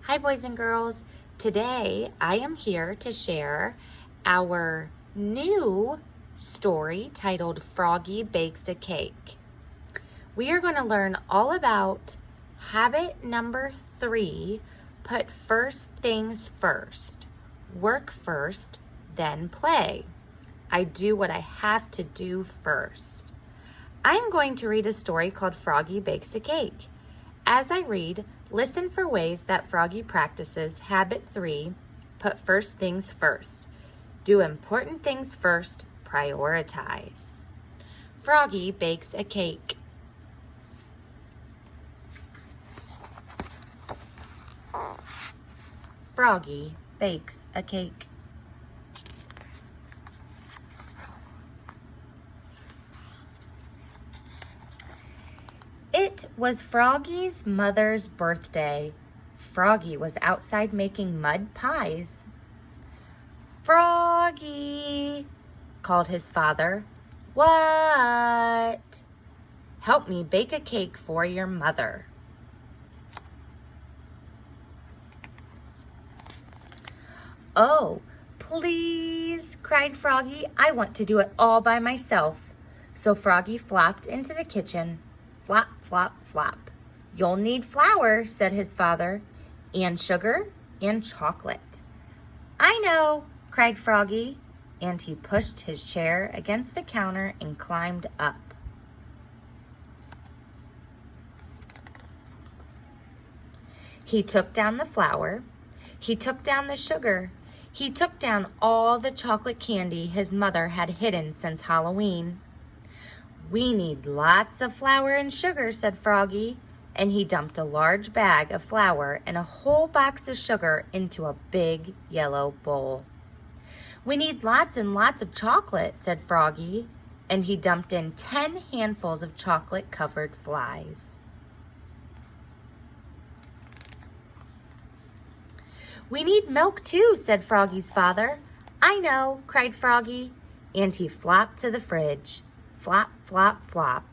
Hi, boys and girls. Today I am here to share our new story titled Froggy Bakes a Cake. We are going to learn all about habit number 3, put first things first. Work first, then play. I do what I have to do first. I am going to read a story called Froggy Bakes a Cake. As I read, listen for ways that Froggy practices habit 3, put first things first. Do important things first, prioritize. Froggy bakes a cake. Froggy bakes a cake. It was Froggy's mother's birthday. Froggy was outside making mud pies. Froggy, called his father. What? Help me bake a cake for your mother. Oh, please, cried Froggy. I want to do it all by myself. So Froggy flopped into the kitchen. Flop, flop, flop. You'll need flour, said his father, and sugar and chocolate. I know, cried Froggy, and he pushed his chair against the counter and climbed up. He took down the flour. He took down the sugar. He took down all the chocolate candy his mother had hidden since Halloween. We need lots of flour and sugar, said Froggy, and he dumped a large bag of flour and a whole box of sugar into a big yellow bowl. We need lots and lots of chocolate, said Froggy, and he dumped in 10 handfuls of chocolate-covered flies. We need milk too, said Froggy's father. I know, cried Froggy, and he flopped to the fridge. Flop, flop, flop,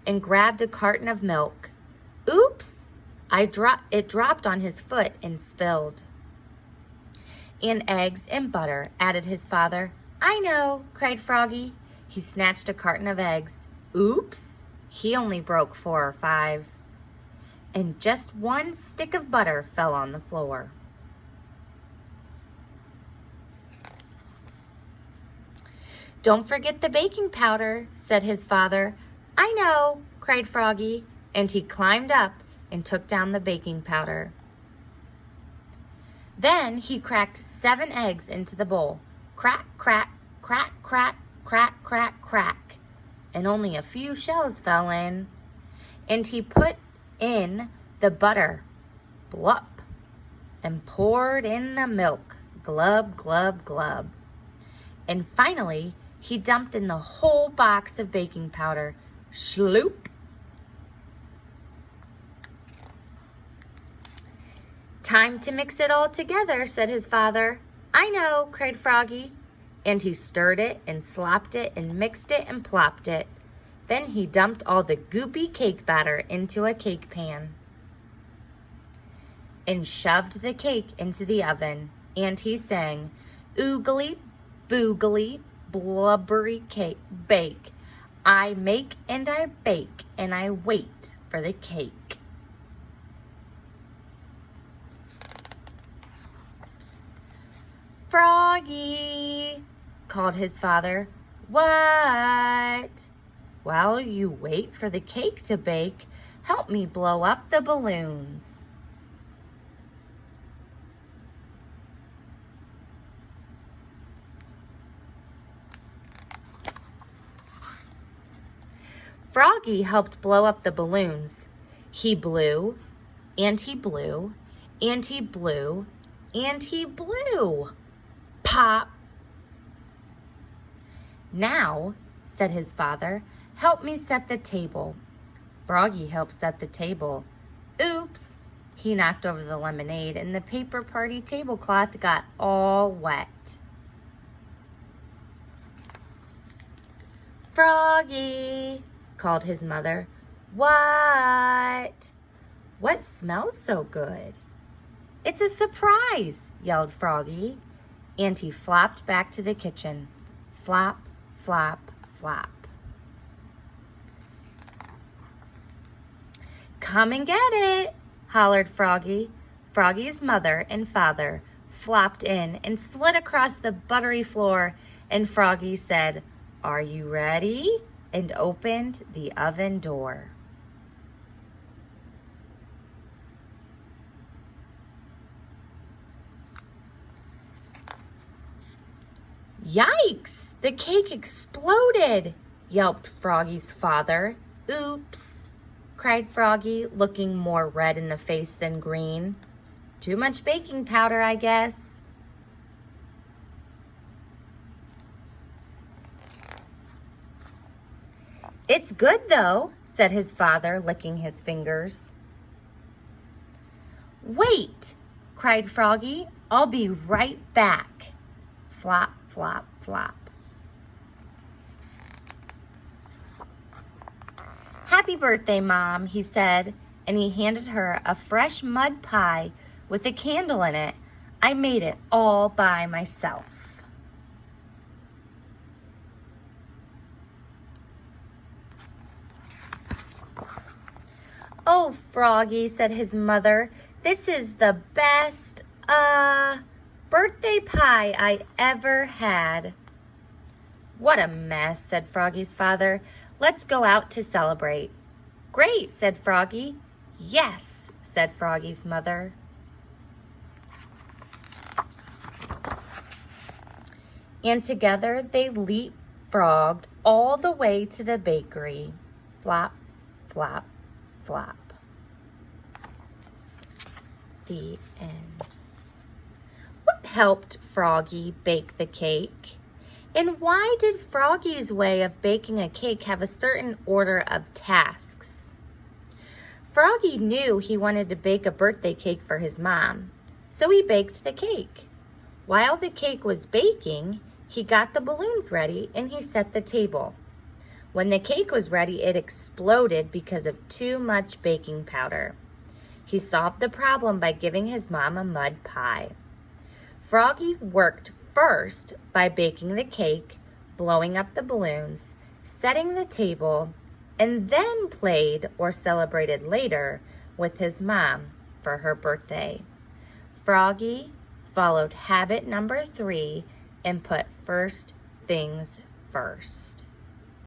and grabbed a carton of milk. Oops! It dropped on his foot and spilled. And eggs and butter, added his father. I know, cried Froggy. He snatched a carton of eggs. Oops! He only broke 4 or 5. And just one stick of butter fell on the floor. Don't forget the baking powder, said his father. I know, cried Froggy, and he climbed up and took down the baking powder. Then he cracked 7 eggs into the bowl. Crack, crack, crack, crack, crack, crack, crack. And only a few shells fell in. And he put in the butter. Blup. And poured in the milk. Glub, glub, glub. And finally, he dumped in the whole box of baking powder. Sloop. Time to mix it all together, said his father. I know, cried Froggy. And he stirred it and slopped it and mixed it and plopped it. Then he dumped all the goopy cake batter into a cake pan and shoved the cake into the oven. And he sang, oogly, boogly, blubbery cake, bake. I make and I bake and I wait for the cake. Froggy, called his father. What? While you wait for the cake to bake, help me blow up the balloons. Froggy helped blow up the balloons. He blew, and he blew, and he blew, and he blew. Pop! Now, said his father, help me set the table. Froggy helped set the table. Oops! He knocked over the lemonade, and the paper party tablecloth got all wet. Froggy, called his mother. What? What smells so good? "It's a surprise," yelled Froggy, and he flopped back to the kitchen. Flop, flop, flop. "Come and get it," hollered Froggy. Froggy's mother and father flopped in and slid across the buttery floor, and Froggy said, "Are you ready?" and opened the oven door. "Yikes! The cake exploded!" yelped Froggy's father. "Oops!" cried Froggy, looking more red in the face than green. "Too much baking powder, I guess." "It's good, though," said his father, licking his fingers. "Wait!" cried Froggy. "I'll be right back." Flop, flop, flop. "Happy birthday, Mom," he said, and he handed her a fresh mud pie with a candle in it. "I made it all by myself." "Oh, Froggy," said his mother, "this is the best, birthday pie I ever had." "What a mess," said Froggy's father. "Let's go out to celebrate." "Great," said Froggy. "Yes," said Froggy's mother. And together they leapfrogged all the way to the bakery. Flop, flop, flop. The end. What helped Froggy bake the cake? And why did Froggy's way of baking a cake have a certain order of tasks? Froggy knew he wanted to bake a birthday cake for his mom, so he baked the cake. While the cake was baking, he got the balloons ready and he set the table. When the cake was ready, it exploded because of too much baking powder. He solved the problem by giving his mom a mud pie. Froggy worked first by baking the cake, blowing up the balloons, setting the table, and then played or celebrated later with his mom for her birthday. Froggy followed habit number 3 and put first things first.